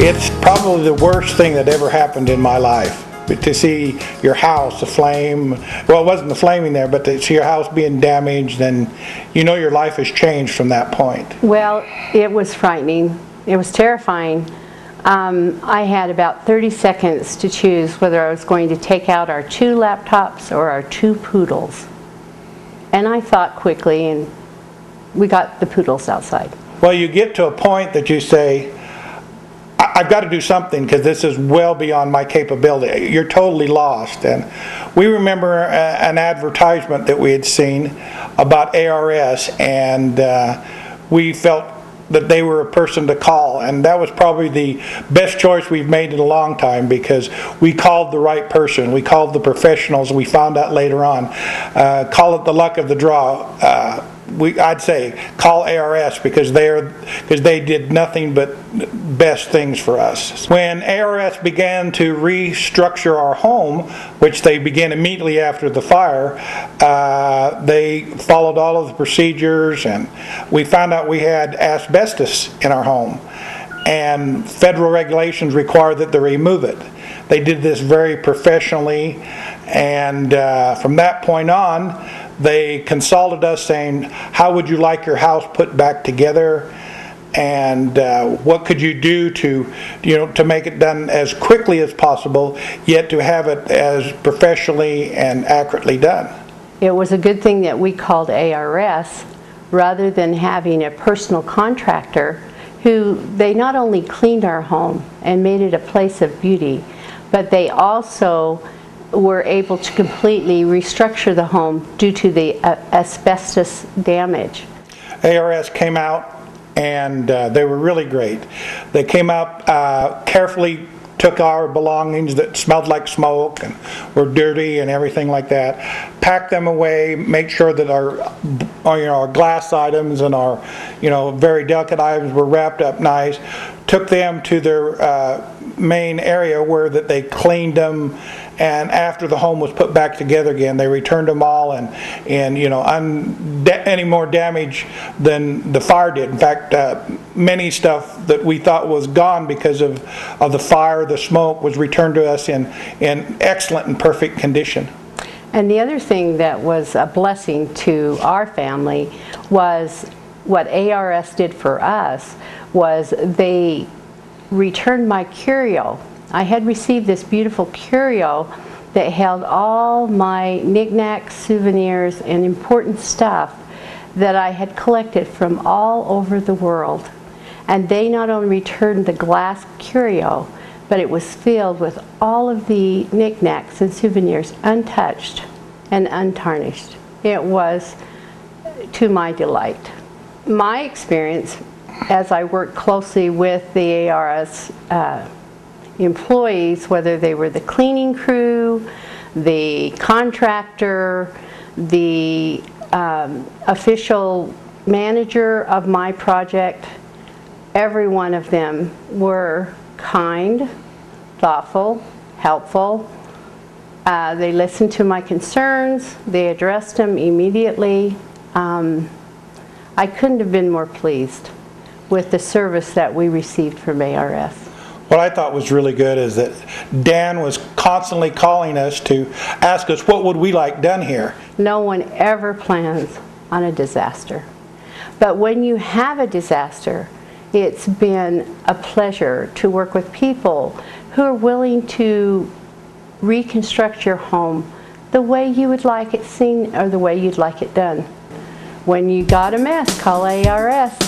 It's probably the worst thing that ever happened in my life. But to see your house aflame, well, it wasn't the flaming there, but to see your house being damaged, and you know your life has changed from that point. Well, it was frightening. It was terrifying. I had about 30 seconds to choose whether I was going to take out our 2 laptops or our 2 poodles. And I thought quickly, and we got the poodles outside. Well, you get to a point that you say, I've got to do something because this is well beyond my capability. You're totally lost. And we remember an advertisement that we had seen about ARS, and we felt that they were a person to call, and that was probably the best choice we've made in a long time, because we called the right person. We called the professionals. We found out later on. Call it the luck of the draw. I'd say call ARS because they did nothing but best things for us. When ARS began to restructure our home, which they began immediately after the fire, they followed all of the procedures, and we found out we had asbestos in our home, and federal regulations require that they remove it. They did this very professionally, and from that point on, they consulted us saying, how would you like your house put back together, and what could you do to make it done as quickly as possible, yet to have it as professionally and accurately done. It was a good thing that we called ARS rather than having a personal contractor who, they not only cleaned our home and made it a place of beauty, but they also were able to completely restructure the home due to the asbestos damage. ARS came out, and they were really great. They came out, carefully took our belongings that smelled like smoke and were dirty and everything like that, packed them away, make sure that our glass items and our very delicate items were wrapped up nice, took them to their main area where that they cleaned them, and after the home was put back together again, they returned them all, and any more damage than the fire did. In fact, many stuff that we thought was gone because of the fire, the smoke, was returned to us in excellent and perfect condition. And the other thing that was a blessing to our family was what ARS did for us was they returned my curio. I had received this beautiful curio that held all my knickknacks, souvenirs, and important stuff that I had collected from all over the world. And they not only returned the glass curio, but it was filled with all of the knickknacks and souvenirs untouched and untarnished. It was to my delight. My experience, as I worked closely with the ARS employees, whether they were the cleaning crew, the contractor, the official manager of my project, every one of them were kind, thoughtful, helpful. They listened to my concerns. They addressed them immediately. I couldn't have been more pleased with the service that we received from ARS. What I thought was really good is that Dan was constantly calling us to ask us what would we like done here. No one ever plans on a disaster. But when you have a disaster, it's been a pleasure to work with people who are willing to reconstruct your home the way you would like it seen or the way you'd like it done. When you got a mess, call ARS.